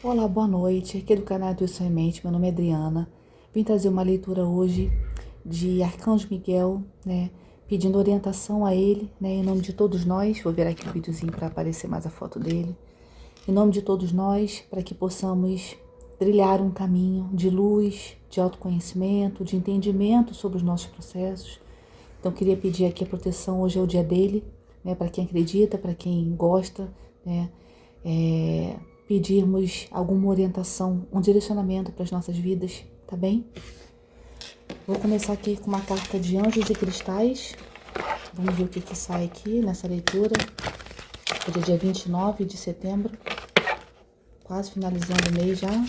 Olá, boa noite. Aqui do canal Intuição e Mente, meu nome é Adriana. Vim trazer uma leitura hoje de Arcanjo Miguel, pedindo orientação a ele, em nome de todos nós. Vou ver aqui o videozinho para aparecer mais a foto dele. Em nome de todos nós, para que possamos trilhar um caminho de luz, de autoconhecimento, de entendimento sobre os nossos processos. Então, queria pedir aqui a proteção. Hoje é o dia dele, para quem acredita, para quem gosta, pedirmos alguma orientação, um direcionamento para as nossas vidas, tá bem? Vou começar aqui com uma carta de Anjos e Cristais. Vamos ver o que sai aqui nessa leitura. Hoje é dia 29 de setembro, quase finalizando o mês já.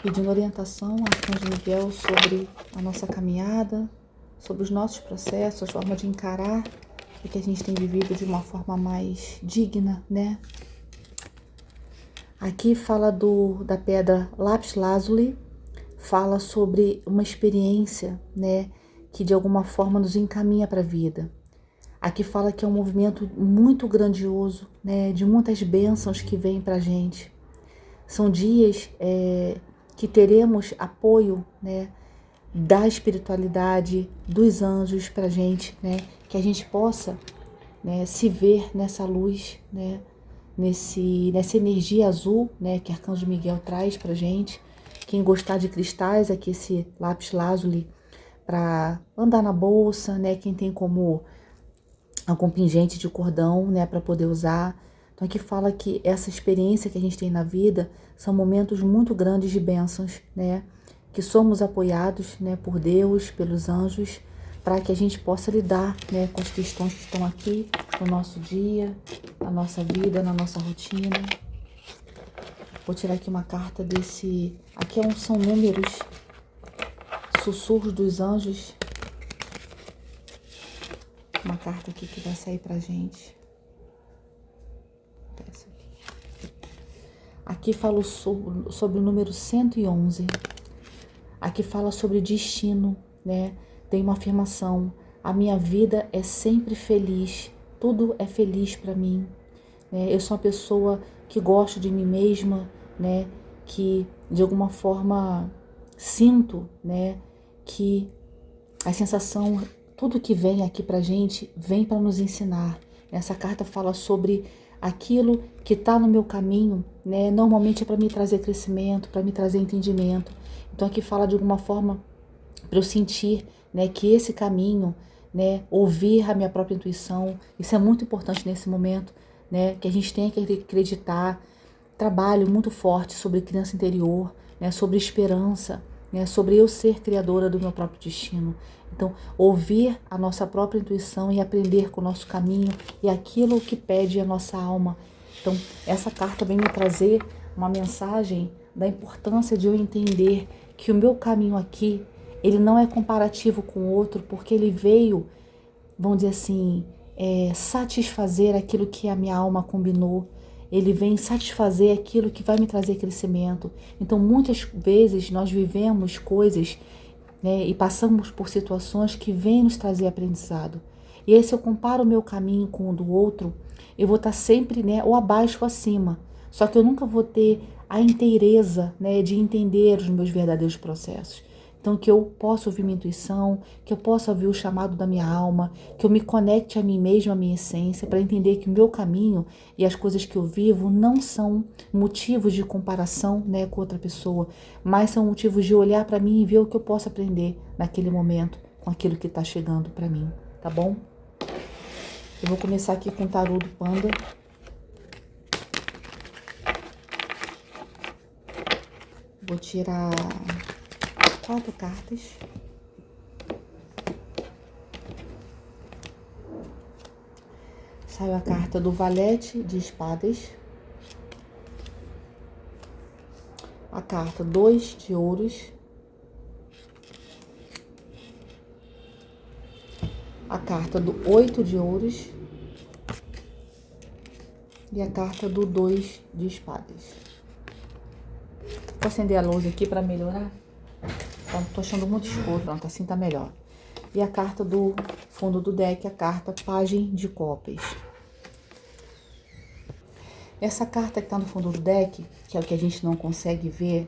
Pedindo orientação a Arcanjo Miguel sobre a nossa caminhada, sobre os nossos processos, a forma de encarar o que a gente tem vivido de uma forma mais digna, Aqui fala da pedra lápis lazuli, fala sobre uma experiência, que de alguma forma nos encaminha para a vida. Aqui fala que é um movimento muito grandioso, de muitas bênçãos que vêm para a gente. São dias que teremos apoio, da espiritualidade, dos anjos para a gente, que a gente possa, se ver nessa luz, nessa energia azul, que Arcanjo Miguel traz pra gente. Quem gostar de cristais, aqui esse lápis lazuli para andar na bolsa, quem tem como algum pingente de cordão, para poder usar. Então aqui fala que essa experiência que a gente tem na vida são momentos muito grandes de bênçãos, que somos apoiados, por Deus, pelos anjos, para que a gente possa lidar, com as questões que estão aqui no nosso dia, na nossa vida, na nossa rotina. Vou tirar aqui uma carta desse... Aqui são números, sussurros dos anjos. Uma carta aqui que vai sair pra gente. Essa aqui. Aqui fala sobre o número 111. Aqui fala sobre destino, Tem uma afirmação: a minha vida é sempre feliz, tudo é feliz para mim. Eu sou uma pessoa que gosto de mim mesma, que de alguma forma sinto, que a sensação, tudo que vem aqui pra gente, vem para nos ensinar. Essa carta fala sobre aquilo que está no meu caminho, normalmente é para me trazer crescimento, para me trazer entendimento. Então aqui fala de alguma forma para eu sentir, que esse caminho, ouvir a minha própria intuição, isso é muito importante nesse momento, que a gente tem que acreditar. Trabalho muito forte sobre criança interior, sobre esperança, sobre eu ser criadora do meu próprio destino. Então, ouvir a nossa própria intuição e aprender com o nosso caminho e aquilo que pede a nossa alma. Então, essa carta vem me trazer uma mensagem da importância de eu entender que o meu caminho aqui, ele não é comparativo com o outro, porque ele veio, vamos dizer assim, satisfazer aquilo que a minha alma combinou. Ele vem satisfazer aquilo que vai me trazer crescimento. Então, muitas vezes nós vivemos coisas, e passamos por situações que vêm nos trazer aprendizado. E aí, se eu comparo o meu caminho com o do outro, eu vou estar sempre, ou abaixo ou acima. Só que eu nunca vou ter a inteireza, de entender os meus verdadeiros processos. Então, que eu possa ouvir minha intuição, que eu possa ouvir o chamado da minha alma, que eu me conecte a mim mesma, a minha essência, para entender que o meu caminho e as coisas que eu vivo não são motivos de comparação, com outra pessoa, mas são motivos de olhar para mim e ver o que eu posso aprender naquele momento com aquilo que está chegando para mim, tá bom? Eu vou começar aqui com o tarô do Panda. Vou tirar 4 cartas. Saiu a carta do Valete de Espadas. A carta 2 de Ouros. A carta do 8 de Ouros. E a carta do 2 de Espadas. Vou acender a luz aqui para melhorar. Tô achando muito escuro, pronto, assim tá melhor. E a carta do fundo do deck, a carta Pagem de Copas. Essa carta que está no fundo do deck, que é o que a gente não consegue ver,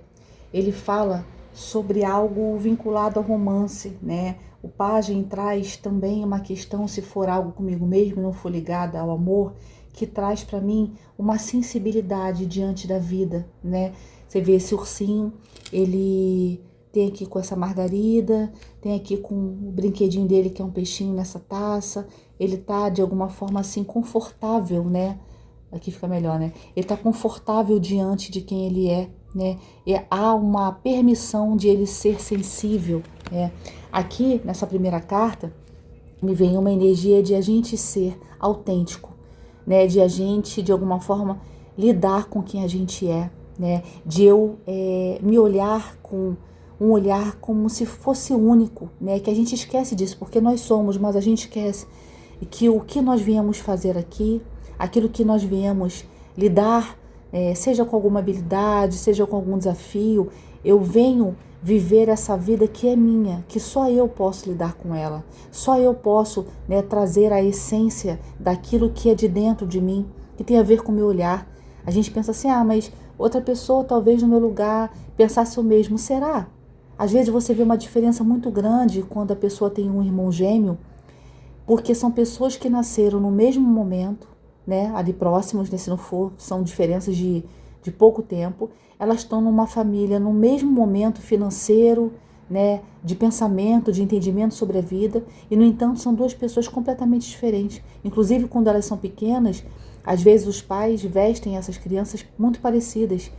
ele fala sobre algo vinculado ao romance, né? O pajem traz também uma questão, se for algo comigo mesmo e não for ligada ao amor, que traz para mim uma sensibilidade diante da vida, né? Você vê esse ursinho, ele tem aqui com essa margarida, tem aqui com o brinquedinho dele, que é um peixinho nessa taça. Ele tá de alguma forma assim confortável, né? Aqui fica melhor, né? Ele tá confortável diante de quem ele é, né? E há uma permissão de ele ser sensível, né? Aqui, nessa primeira carta, me vem uma energia de a gente ser autêntico, né? De a gente, de alguma forma, lidar com quem a gente é, né? De eu me olhar com um olhar como se fosse único, né? Que a gente esquece disso, porque nós somos, mas a gente esquece que o que nós viemos fazer aqui, aquilo que nós viemos lidar, seja com alguma habilidade, seja com algum desafio, eu venho viver essa vida que é minha, que só eu posso lidar com ela, só eu posso, né, trazer a essência daquilo que é de dentro de mim, que tem a ver com o meu olhar. A gente pensa assim, mas outra pessoa talvez no meu lugar pensasse o mesmo, será? Às vezes você vê uma diferença muito grande quando a pessoa tem um irmão gêmeo, porque são pessoas que nasceram no mesmo momento, né, ali próximos, né, se não for, são diferenças de pouco tempo, elas estão numa família, no mesmo momento financeiro, né, de pensamento, de entendimento sobre a vida, e no entanto são duas pessoas completamente diferentes. Inclusive quando elas são pequenas, às vezes os pais vestem essas crianças muito parecidas,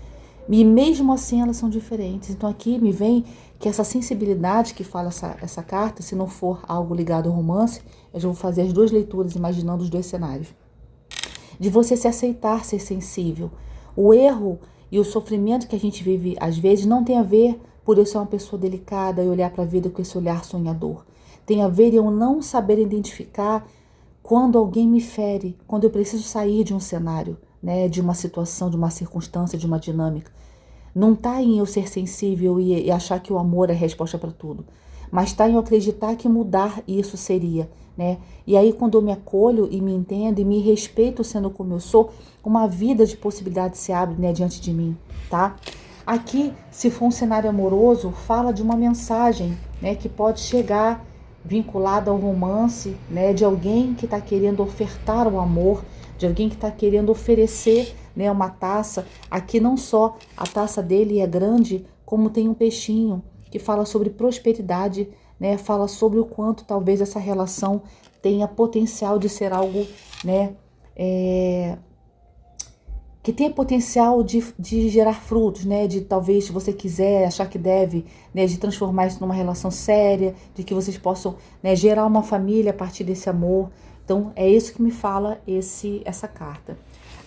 e mesmo assim elas são diferentes. Então aqui me vem que essa sensibilidade que fala essa carta, se não for algo ligado ao romance, eu já vou fazer as duas leituras imaginando os dois cenários. De você se aceitar, ser sensível. O erro e o sofrimento que a gente vive às vezes não tem a ver por eu ser uma pessoa delicada e olhar para a vida com esse olhar sonhador. Tem a ver em eu não saber identificar quando alguém me fere, quando eu preciso sair de um cenário, né, de uma situação, de uma circunstância, de uma dinâmica. Não está em eu ser sensível e achar que o amor é a resposta para tudo, mas está em eu acreditar que mudar isso seria, né? E aí quando eu me acolho e me entendo e me respeito sendo como eu sou, uma vida de possibilidades se abre, né, diante de mim, tá? Aqui, se for um cenário amoroso, fala de uma mensagem, né, que pode chegar vinculada ao romance, né, de alguém que está querendo ofertar o amor, de alguém que está querendo oferecer, né, uma taça. Aqui não só a taça dele é grande, como tem um peixinho que fala sobre prosperidade, né, fala sobre o quanto talvez essa relação tenha potencial de ser algo, né, que tenha potencial de gerar frutos, né, de talvez, se você quiser, achar que deve, né, de transformar isso numa relação séria, de que vocês possam, né, gerar uma família a partir desse amor. Então, é isso que me fala essa carta.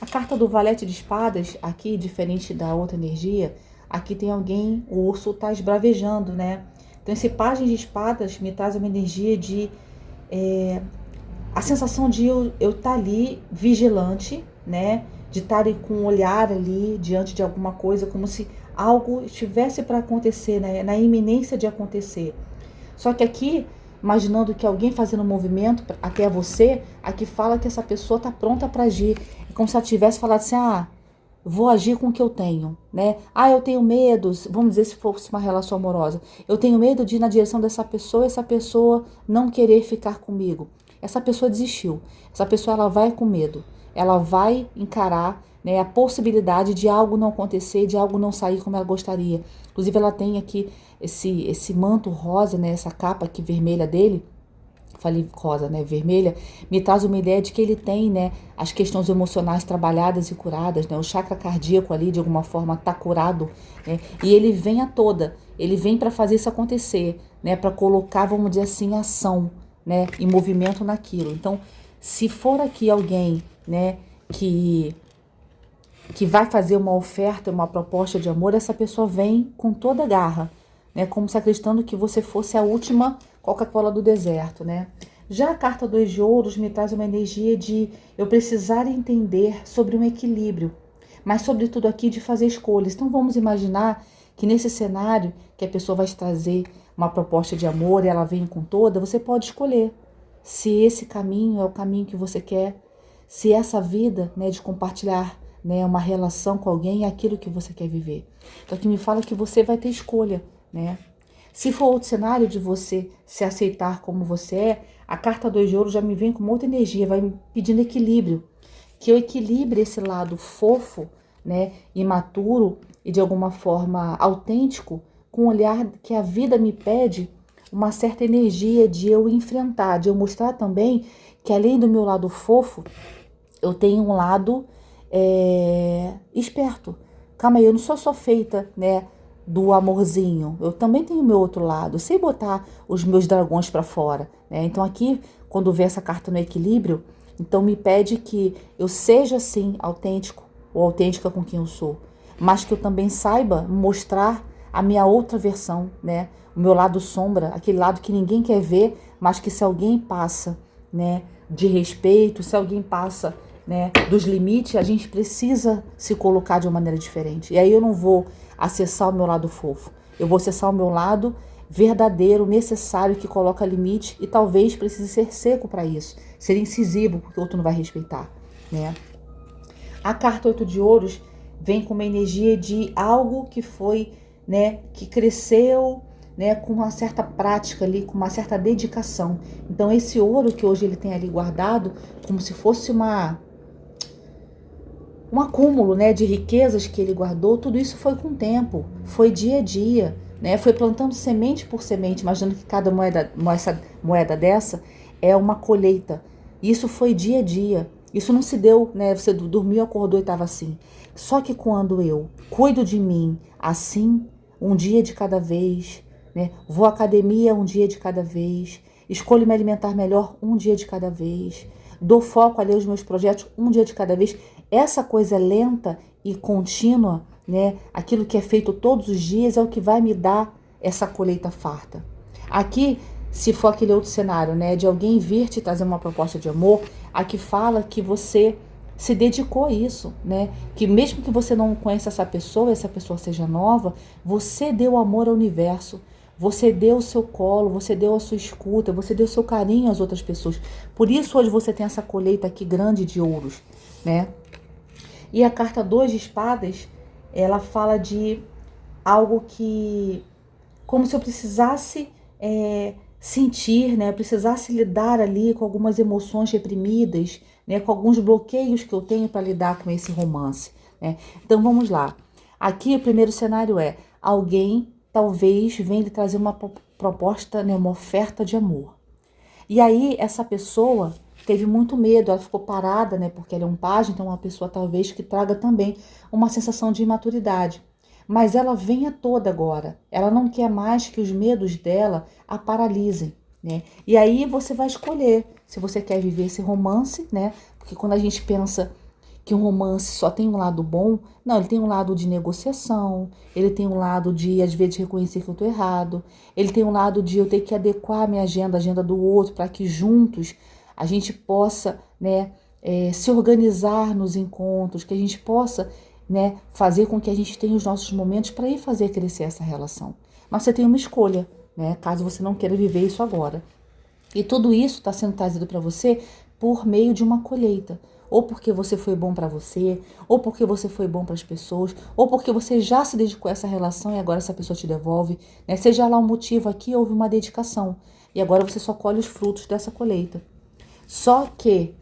A carta do Valete de Espadas, aqui, diferente da outra energia, aqui tem alguém, o urso está esbravejando, né? Então, esse Pajem de Espadas me traz uma energia de... a sensação de eu estar ali vigilante, né? De estar com um olhar ali diante de alguma coisa, como se algo estivesse para acontecer, né? Na iminência de acontecer. Só que aqui, imaginando que alguém fazendo um movimento até você, aqui fala que essa pessoa está pronta para agir. É como se ela tivesse falado assim, vou agir com o que eu tenho, né? Eu tenho medo, vamos dizer, se fosse uma relação amorosa, eu tenho medo de ir na direção dessa pessoa e essa pessoa não querer ficar comigo. Essa pessoa desistiu. Essa pessoa, ela vai com medo. Ela vai encarar, né, a possibilidade de algo não acontecer, de algo não sair como ela gostaria. Inclusive, ela tem aqui esse manto rosa, né, essa capa aqui vermelha dele. Falei rosa, né, vermelha, me traz uma ideia de que ele tem, né, as questões emocionais trabalhadas e curadas, né, o chakra cardíaco ali de alguma forma está curado, né, e ele vem a toda, ele vem para fazer isso acontecer, né, para colocar, vamos dizer assim, ação, né, em movimento naquilo. Então, se for aqui alguém, né, que vai fazer uma oferta, uma proposta de amor, essa pessoa vem com toda a garra, né, como se acreditando que você fosse a última Coca-Cola do deserto, né? Já a carta 2 de ouros me traz uma energia de eu precisar entender sobre um equilíbrio, mas sobretudo aqui de fazer escolhas. Então vamos imaginar que nesse cenário que a pessoa vai te trazer uma proposta de amor e ela vem com toda, você pode escolher se esse caminho é o caminho que você quer, se essa vida, né, de compartilhar né, uma relação com alguém é aquilo que você quer viver. Então aqui me fala que você vai ter escolha, né? Se for outro cenário de você se aceitar como você é, a carta 2 de ouro já me vem com outra energia, vai me pedindo equilíbrio. Que eu equilibre esse lado fofo, né, imaturo e de alguma forma autêntico, com o olhar que a vida me pede uma certa energia de eu enfrentar, de eu mostrar também que além do meu lado fofo, eu tenho um lado esperto. Calma aí, eu não sou só feita, né, do amorzinho. Eu também tenho o meu outro lado. Eu sei botar os meus dragões para fora, né? Então aqui, quando vê essa carta no equilíbrio, então me pede que eu seja assim autêntico ou autêntica com quem eu sou, mas que eu também saiba mostrar a minha outra versão, né? O meu lado sombra, aquele lado que ninguém quer ver, mas que se alguém passa, né, de respeito, se alguém passa, né, dos limites, a gente precisa se colocar de uma maneira diferente. E aí eu não vou acessar o meu lado fofo, eu vou acessar o meu lado verdadeiro, necessário, que coloca limite e talvez precise ser seco para isso, ser incisivo, porque o outro não vai respeitar, né? A carta 8 de ouros vem com uma energia de algo que foi, né, que cresceu, né, com uma certa prática ali, com uma certa dedicação. Então esse ouro que hoje ele tem ali guardado, como se fosse um acúmulo, né, de riquezas que ele guardou, tudo isso foi com o tempo, foi dia a dia, né, foi plantando semente por semente, imaginando que cada moeda dessa é uma colheita. Isso foi dia a dia. Isso não se deu, né, você dormiu, acordou e estava assim. Só que quando eu cuido de mim assim, um dia de cada vez, né, vou à academia um dia de cada vez, escolho me alimentar melhor um dia de cada vez, dou foco ali aos meus projetos um dia de cada vez. Essa coisa lenta e contínua, né, aquilo que é feito todos os dias é o que vai me dar essa colheita farta. Aqui, se for aquele outro cenário, né, de alguém vir te trazer uma proposta de amor, aqui fala que você se dedicou a isso, né? Que mesmo que você não conheça essa pessoa seja nova, você deu amor ao universo. Você deu o seu colo, você deu a sua escuta, você deu o seu carinho às outras pessoas. Por isso hoje você tem essa colheita aqui grande de ouros, né? E a carta 2 de espadas, ela fala de algo que, como se eu precisasse sentir, né? Eu precisasse lidar ali com algumas emoções reprimidas, né? Com alguns bloqueios que eu tenho para lidar com esse romance, né? Então vamos lá. Aqui o primeiro cenário é alguém talvez venha lhe trazer uma proposta, né? Uma oferta de amor. E aí essa pessoa teve muito medo, ela ficou parada, né? Porque ela é um pajem, então uma pessoa talvez que traga também uma sensação de imaturidade. Mas ela vem a toda agora. Ela não quer mais que os medos dela a paralisem, né? E aí você vai escolher se você quer viver esse romance, né? Porque quando a gente pensa que um romance só tem um lado bom, não, ele tem um lado de negociação, ele tem um lado de, às vezes, reconhecer que eu tô errado, ele tem um lado de eu ter que adequar a minha agenda, a agenda do outro, para que juntos a gente possa, né, se organizar nos encontros, que a gente possa, né, fazer com que a gente tenha os nossos momentos para ir fazer crescer essa relação. Mas você tem uma escolha, né, caso você não queira viver isso agora. E tudo isso está sendo trazido para você por meio de uma colheita. Ou porque você foi bom para você, ou porque você foi bom para as pessoas, ou porque você já se dedicou a essa relação e agora essa pessoa te devolve, né? Seja lá o motivo, aqui houve uma dedicação. E agora você só colhe os frutos dessa colheita. Só que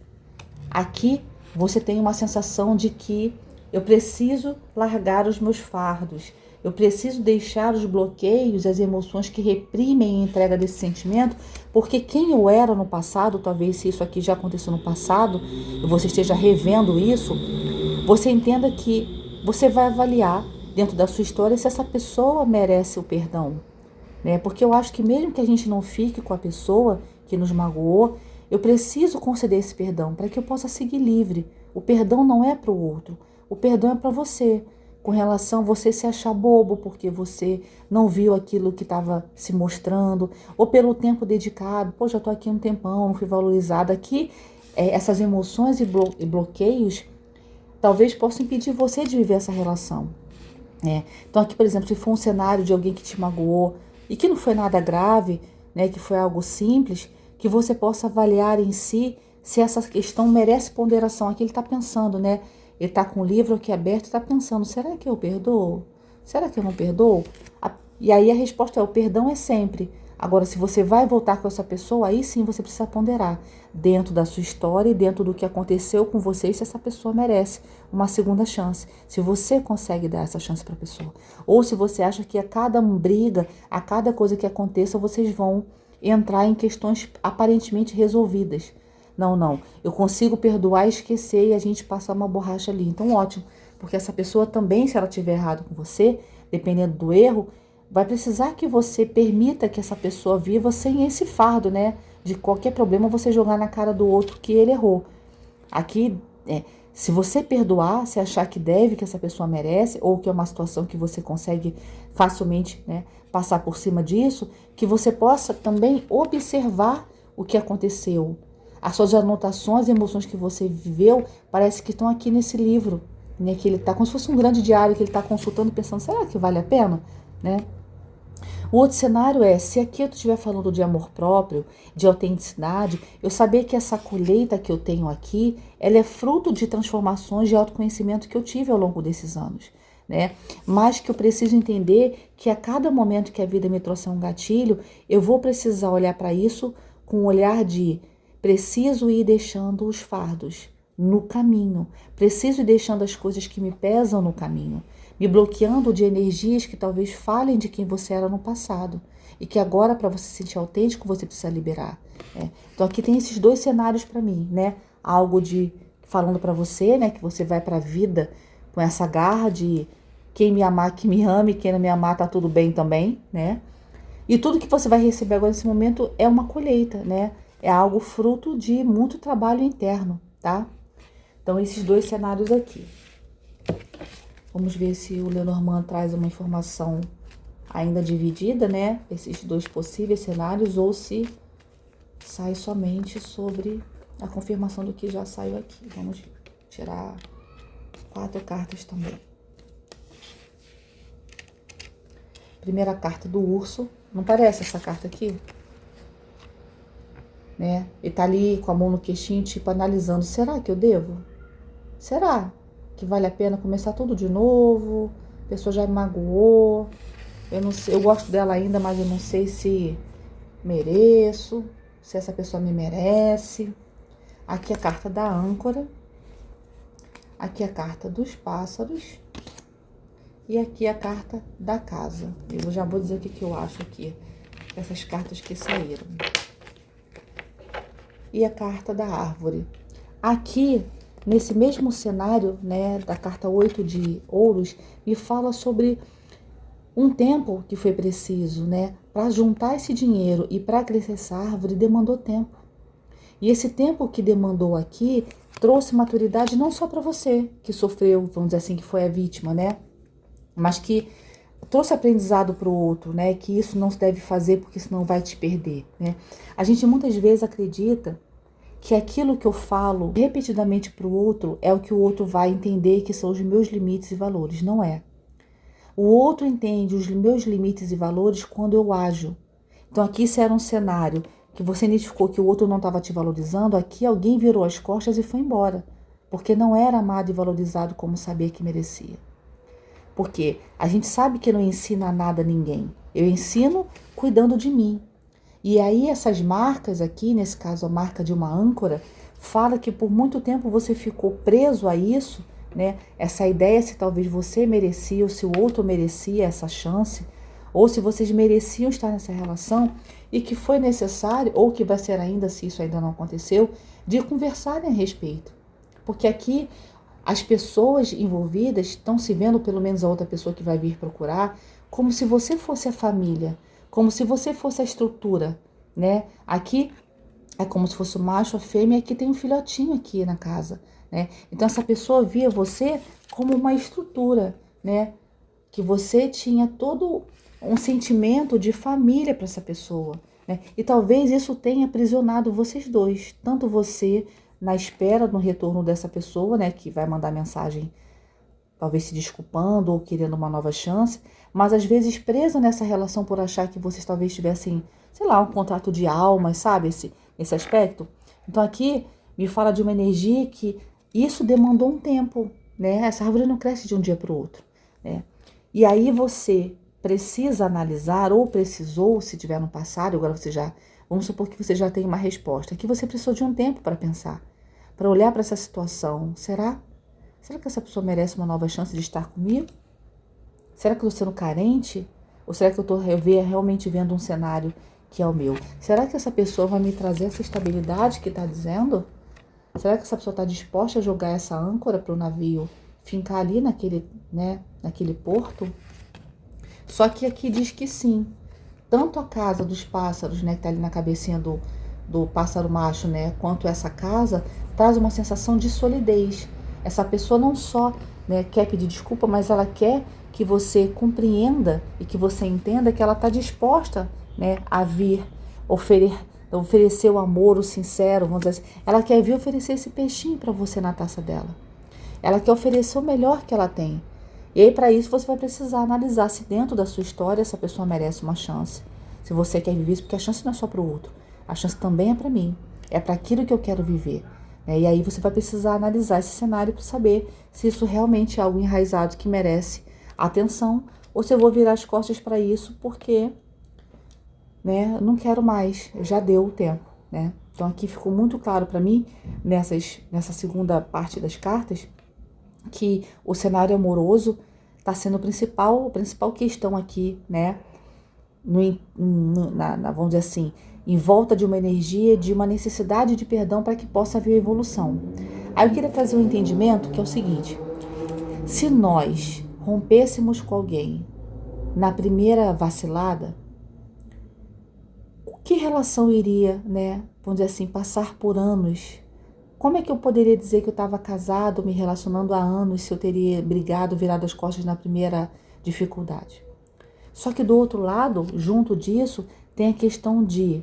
aqui você tem uma sensação de que eu preciso largar os meus fardos. Eu preciso deixar os bloqueios, as emoções que reprimem a entrega desse sentimento, porque quem eu era no passado, talvez se isso aqui já aconteceu no passado, e você esteja revendo isso, você entenda que você vai avaliar dentro da sua história se essa pessoa merece o perdão, né? Porque eu acho que mesmo que a gente não fique com a pessoa que nos magoou, eu preciso conceder esse perdão para que eu possa seguir livre. O perdão não é para o outro, o perdão é para você. Com relação a você se achar bobo porque você não viu aquilo que estava se mostrando, ou pelo tempo dedicado, pô, já estou aqui um tempão, não fui valorizada. Aqui, essas emoções e bloqueios talvez possam impedir você de viver essa relação. Então aqui, por exemplo, se for um cenário de alguém que te magoou e que não foi nada grave, né, que foi algo simples, que você possa avaliar em si se essa questão merece ponderação. Aqui ele está pensando, né? Ele está com o livro aqui aberto e está pensando, será que eu perdoo? Será que eu não perdoo? E aí a resposta é, o perdão é sempre. Agora, se você vai voltar com essa pessoa, aí sim você precisa ponderar dentro da sua história e dentro do que aconteceu com você e se essa pessoa merece uma segunda chance. Se você consegue dar essa chance para a pessoa. Ou se você acha que a cada briga, a cada coisa que aconteça, vocês vão entrar em questões aparentemente resolvidas. Não, não. Eu consigo perdoar e esquecer e a gente passar uma borracha ali. Então, ótimo. Porque essa pessoa também, se ela tiver errado com você, dependendo do erro, vai precisar que você permita que essa pessoa viva sem esse fardo, né? De qualquer problema você jogar na cara do outro que ele errou. Aqui, se você perdoar, se achar que deve, que essa pessoa merece, ou que é uma situação que você consegue facilmente, né, passar por cima disso, que você possa também observar o que aconteceu. As suas anotações, as emoções que você viveu, parece que estão aqui nesse livro, né? Que ele está como se fosse um grande diário que ele está consultando, pensando, será que vale a pena, né? O outro cenário é, se aqui eu estiver falando de amor próprio, de autenticidade, eu saber que essa colheita que eu tenho aqui, ela é fruto de transformações de autoconhecimento que eu tive ao longo desses anos, né? Mas que eu preciso entender que a cada momento que a vida me trouxe um gatilho, eu vou precisar olhar para isso com um olhar de preciso ir deixando os fardos no caminho, preciso ir deixando as coisas que me pesam no caminho, me bloqueando de energias que talvez falem de quem você era no passado e que agora, para você se sentir autêntico, você precisa liberar. Né? Então aqui tem esses dois cenários para mim, né? Algo de falando para você, né, que você vai para a vida com essa garra de quem me amar, que me ame, quem não me amar tá tudo bem também, né? E tudo que você vai receber agora nesse momento é uma colheita, né? É algo fruto de muito trabalho interno, tá? Então esses dois cenários aqui. Vamos ver se o Lenormand traz uma informação ainda dividida, né? Esses dois possíveis cenários, ou se sai somente sobre a confirmação do que já saiu aqui. Vamos tirar 4 cartas também. Primeira carta do urso. Não parece essa carta aqui? Né? Ele tá ali com a mão no queixinho, tipo, analisando. Será que eu devo? Será que vale a pena começar tudo de novo? A pessoa já me magoou. Eu não sei, eu gosto dela ainda, mas eu não sei se mereço, se essa pessoa me merece. Aqui a carta da âncora. Aqui a carta dos pássaros. E aqui a carta da casa. Eu já vou dizer o que eu acho aqui, essas cartas que saíram. E a carta da árvore. Aqui, nesse mesmo cenário, né, da carta 8 de ouros, me fala sobre um tempo que foi preciso, né, para juntar esse dinheiro e para crescer essa árvore demandou tempo. E esse tempo que demandou aqui trouxe maturidade não só para você, que sofreu, vamos dizer assim, que foi a vítima, né, mas que trouxe aprendizado para o outro, né? Que isso não se deve fazer porque senão vai te perder, né? A gente muitas vezes acredita que aquilo que eu falo repetidamente para o outro é o que o outro vai entender que são os meus limites e valores. Não é. O outro entende os meus limites e valores quando eu ajo. Então aqui se era um cenário que você identificou que o outro não estava te valorizando, aqui alguém virou as costas e foi embora, porque não era amado e valorizado como sabia que merecia. Porque a gente sabe que não ensina nada a ninguém. Eu ensino cuidando de mim. E aí essas marcas aqui, nesse caso a marca de uma âncora, fala que por muito tempo você ficou preso a isso, né? Essa ideia se talvez você merecia ou se o outro merecia essa chance, ou se vocês mereciam estar nessa relação e que foi necessário, ou que vai ser ainda, se isso ainda não aconteceu, de conversarem a respeito. Porque aqui as pessoas envolvidas estão se vendo, pelo menos a outra pessoa que vai vir procurar, como se você fosse a família, como se você fosse a estrutura, né? Aqui é como se fosse o macho, a fêmea, e aqui tem um filhotinho aqui na casa, né? Então essa pessoa via você como uma estrutura, né? Que você tinha todo um sentimento de família para essa pessoa, né? E talvez isso tenha aprisionado vocês dois, tanto você na espera do retorno dessa pessoa, né, que vai mandar mensagem, talvez se desculpando ou querendo uma nova chance, mas às vezes presa nessa relação por achar que vocês talvez tivessem, sei lá, um contrato de almas, sabe, esse aspecto. Então aqui me fala de uma energia que isso demandou um tempo, né? Essa árvore não cresce de um dia para o outro, né? E aí você precisa analisar, ou precisou, se tiver no passado, agora você já, vamos supor que você já tem uma resposta, que você precisou de um tempo para pensar, para olhar para essa situação. Será que essa pessoa merece uma nova chance de estar comigo? Será que eu estou sendo carente? Ou será que eu estou realmente vendo um cenário que é o meu? Será que essa pessoa vai me trazer essa estabilidade que está dizendo? Será que essa pessoa está disposta a jogar essa âncora para o navio fincar ali naquele porto? Só que aqui diz que sim. Tanto a casa dos pássaros, né, que está ali na cabecinha do pássaro macho, né, quanto essa casa, traz uma sensação de solidez. Essa pessoa não só, né, quer pedir desculpa, mas ela quer que você compreenda e que você entenda que ela está disposta, né, a vir oferecer o amor, o sincero, vamos dizer assim. Ela quer vir oferecer esse peixinho para você na taça dela. Ela quer oferecer o melhor que ela tem. E aí, para isso, você vai precisar analisar se dentro da sua história essa pessoa merece uma chance. Se você quer viver isso, porque a chance não é só para o outro. A chance também é para mim. É para aquilo que eu quero viver. E aí você vai precisar analisar esse cenário para saber se isso realmente é algo enraizado que merece atenção, ou se eu vou virar as costas para isso porque, né, não quero mais, já deu o tempo, né? Então aqui ficou muito claro para mim, nessa segunda parte das cartas, que o cenário amoroso está sendo a principal questão aqui, né? Vamos dizer assim, em volta de uma energia, de uma necessidade de perdão para que possa haver evolução. Aí eu queria trazer um entendimento que é o seguinte: se nós rompêssemos com alguém na primeira vacilada, que relação iria, né, vamos dizer assim, passar por anos? Como é que eu poderia dizer que eu estava casado, me relacionando há anos, se eu teria brigado, virado as costas na primeira dificuldade? Só que do outro lado, junto disso, tem a questão de: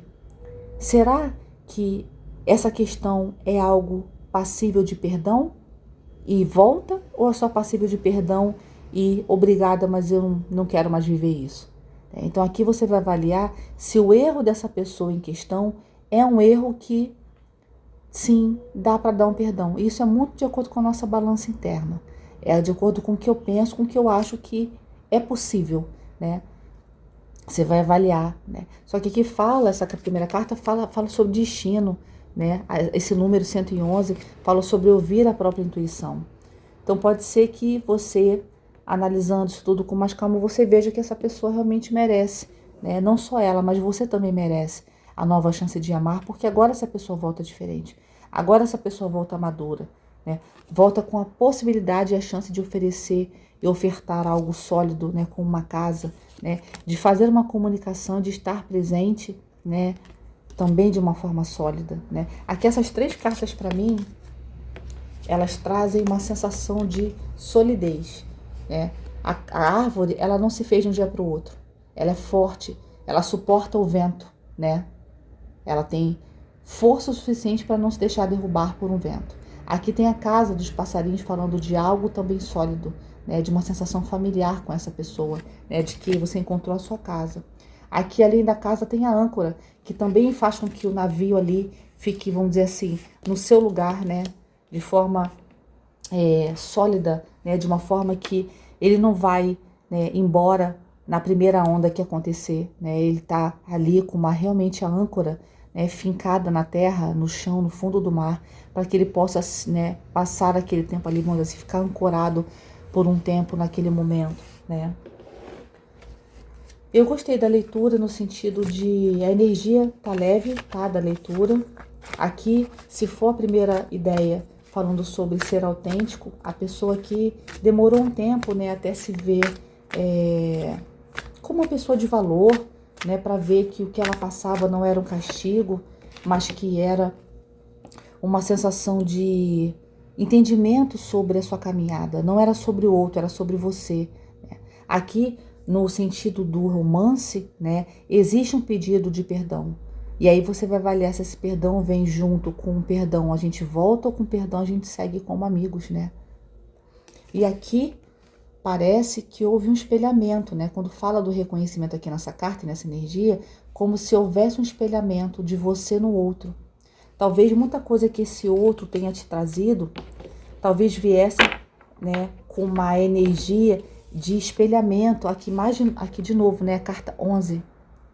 será que essa questão é algo passível de perdão e volta? Ou é só passível de perdão e obrigada, mas eu não quero mais viver isso? Então aqui você vai avaliar se o erro dessa pessoa em questão é um erro que, sim, dá para dar um perdão. Isso é muito de acordo com a nossa balança interna. É de acordo com o que eu penso, com o que eu acho que é possível, né? Você vai avaliar, né? Só que aqui essa primeira carta fala sobre destino, né? Esse número 111 fala sobre ouvir a própria intuição. Então pode ser que você, analisando isso tudo com mais calma, você veja que essa pessoa realmente merece, né? Não só ela, mas você também merece a nova chance de amar, porque agora essa pessoa volta diferente. Agora essa pessoa volta madura, né? Volta com a possibilidade e a chance de oferecer e ofertar algo sólido, né? Como uma casa, né? De fazer uma comunicação, de estar presente, né? Também de uma forma sólida, né? Aqui essas 3 cartas para mim, elas trazem uma sensação de solidez, né? A árvore, ela não se fez de um dia para o outro. Ela é forte, ela suporta o vento, né? Ela tem força o suficiente para não se deixar derrubar por um vento. Aqui tem a casa dos passarinhos falando de algo também sólido, né? De uma sensação familiar com essa pessoa, né? De que você encontrou a sua casa. Aqui, além da casa, tem a âncora, que também faz com que o navio ali fique, vamos dizer assim, no seu lugar, né? De forma sólida, né? De uma forma que ele não vai, né, embora na primeira onda que acontecer, né? Ele tá ali com realmente a âncora, né, fincada na terra, no chão, no fundo do mar, para que ele possa, né, passar aquele tempo ali, vamos dizer assim, ficar ancorado por um tempo naquele momento, né? Eu gostei da leitura no sentido de a energia tá leve, tá, da leitura. Aqui, se for a primeira ideia falando sobre ser autêntico, a pessoa aqui demorou um tempo, né, até se ver como uma pessoa de valor, né, para ver que o que ela passava não era um castigo, mas que era uma sensação de entendimento sobre a sua caminhada. Não era sobre o outro, era sobre você, né? Aqui, no sentido do romance, né, existe um pedido de perdão. E aí você vai avaliar se esse perdão vem junto com o perdão, a gente volta, ou com o perdão a gente segue como amigos, né? E aqui parece que houve um espelhamento, né? Quando fala do reconhecimento aqui nessa carta, nessa energia, como se houvesse um espelhamento de você no outro. Talvez muita coisa que esse outro tenha te trazido, talvez viesse né, com uma energia de espelhamento. Aqui de novo, né, a carta 11,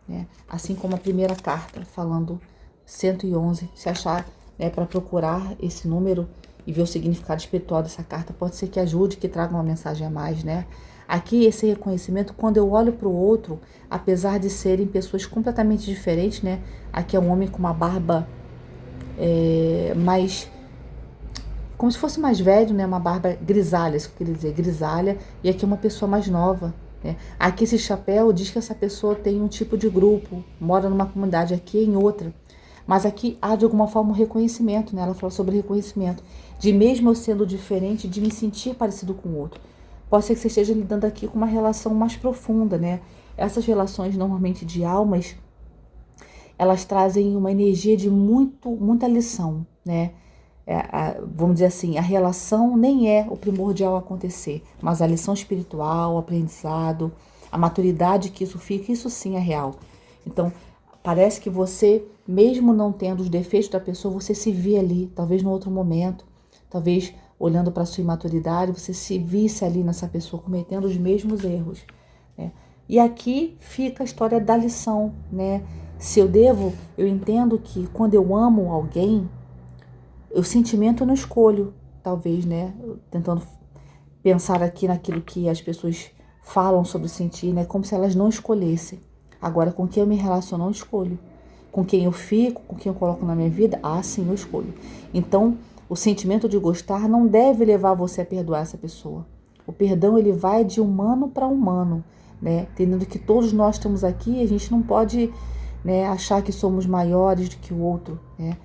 né, assim como a primeira carta falando 111. Se achar, né, para procurar esse número e ver o significado espiritual dessa carta, pode ser que ajude, que traga uma mensagem a mais, né? Aqui esse reconhecimento, quando eu olho para o outro, apesar de serem pessoas completamente diferentes, né? Aqui é um homem com uma barba mais, como se fosse mais velho, né? Uma barba grisalha, isso que eu queria dizer, grisalha. E aqui é uma pessoa mais nova, né? Aqui esse chapéu diz que essa pessoa tem um tipo de grupo, mora numa comunidade, aqui em outra. Mas aqui há de alguma forma um reconhecimento, né? Ela fala sobre reconhecimento, de mesmo eu sendo diferente, de me sentir parecido com o outro. Pode ser que você esteja lidando aqui com uma relação mais profunda, né? Essas relações normalmente de almas, elas trazem uma energia de muita lição, né? Vamos dizer assim, a relação nem é o primordial acontecer, mas a lição espiritual, o aprendizado, a maturidade que isso fica, isso sim é real. Então, parece que você, mesmo não tendo os defeitos da pessoa, você se vê ali, talvez no outro momento, talvez olhando para a sua imaturidade, você se visse ali nessa pessoa cometendo os mesmos erros, né? E aqui fica a história da lição, né? Se eu entendo que quando eu amo alguém, o sentimento eu não escolho, talvez, né? Tentando pensar aqui naquilo que as pessoas falam sobre sentir, né? Como se elas não escolhessem. Agora, com quem eu me relaciono, eu escolho. Com quem eu fico, com quem eu coloco na minha vida, sim, eu escolho. Então, o sentimento de gostar não deve levar você a perdoar essa pessoa. O perdão, ele vai de humano para humano, né? Entendendo que todos nós estamos aqui, a gente não pode, né, achar que somos maiores do que o outro, né?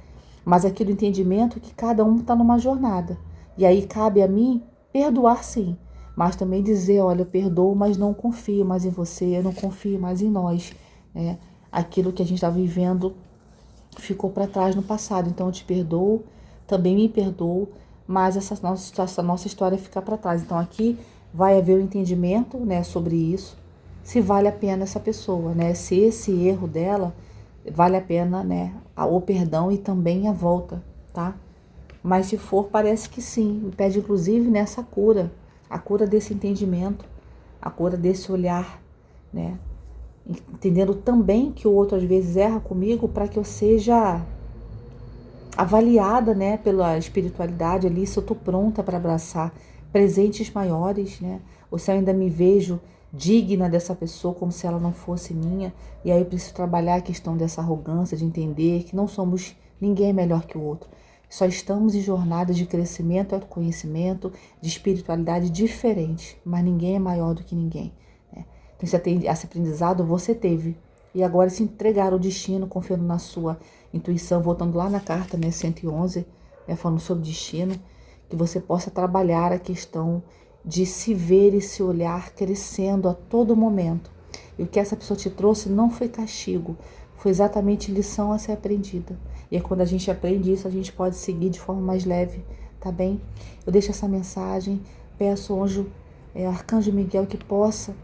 Mas aquele entendimento que cada um está numa jornada. E aí cabe a mim perdoar, sim, mas também dizer, olha, eu perdoo, mas não confio mais em você, eu não confio mais em nós, né? Aquilo que a gente está vivendo ficou para trás no passado, então eu te perdoo, também me perdoo, mas essa nossa história fica para trás. Então aqui vai haver o entendimento, né, sobre isso, se vale a pena essa pessoa, né? Se esse erro dela vale a pena, né, o perdão e também a volta, tá? Mas se for, parece que sim. Pede inclusive nessa cura, a cura desse entendimento, a cura desse olhar, né? Entendendo também que o outro às vezes erra comigo para que eu seja avaliada, né, pela espiritualidade ali, se eu estou pronta para abraçar presentes maiores, né? Ou se eu ainda me vejo digna dessa pessoa como se ela não fosse minha. E aí eu preciso trabalhar a questão dessa arrogância, de entender que não somos, ninguém é melhor que o outro. Só estamos em jornadas de crescimento, autoconhecimento, de espiritualidade diferente, mas ninguém é maior do que ninguém, né? Então esse aprendizado você teve. E agora se entregar ao destino, confiando na sua intuição, voltando lá na carta, né, 111, né, falando sobre destino, que você possa trabalhar a questão de se ver e se olhar crescendo a todo momento. E o que essa pessoa te trouxe não foi castigo, foi exatamente lição a ser aprendida. E é quando a gente aprende isso, a gente pode seguir de forma mais leve, tá bem? Eu deixo essa mensagem, peço ao anjo, Arcanjo Miguel, que possa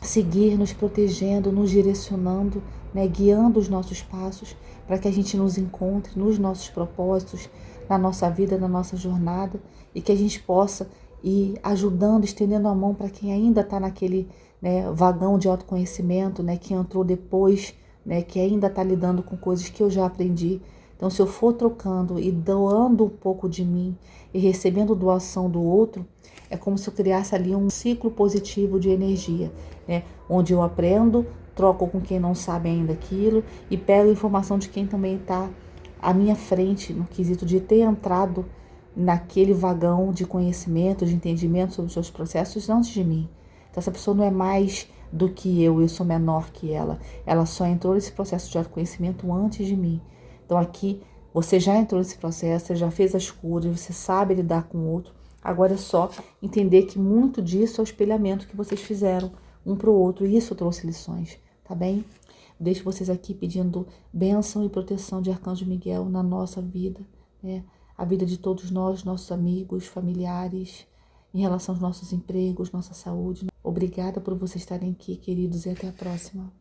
seguir nos protegendo, nos direcionando, né, guiando os nossos passos, para que a gente nos encontre nos nossos propósitos, na nossa vida, na nossa jornada, e que a gente possa ir ajudando, estendendo a mão para quem ainda está naquele, né, vagão de autoconhecimento, né, que entrou depois, né, que ainda está lidando com coisas que eu já aprendi. Então, se eu for trocando e doando um pouco de mim e recebendo doação do outro, é como se eu criasse ali um ciclo positivo de energia, né? Onde eu aprendo, troco com quem não sabe ainda aquilo e pego informação de quem também está à minha frente, no quesito de ter entrado naquele vagão de conhecimento, de entendimento sobre os seus processos antes de mim. Então, essa pessoa não é mais do que eu sou menor que ela só entrou nesse processo de autoconhecimento antes de mim. Então, aqui, você já entrou nesse processo, você já fez as curas, você sabe lidar com o outro. Agora é só entender que muito disso é o espelhamento que vocês fizeram um para o outro. E isso trouxe lições, tá bem? Deixo vocês aqui pedindo bênção e proteção de Arcanjo Miguel na nossa vida, né? A vida de todos nós, nossos amigos, familiares, em relação aos nossos empregos, nossa saúde. Obrigada por vocês estarem aqui, queridos, e até a próxima.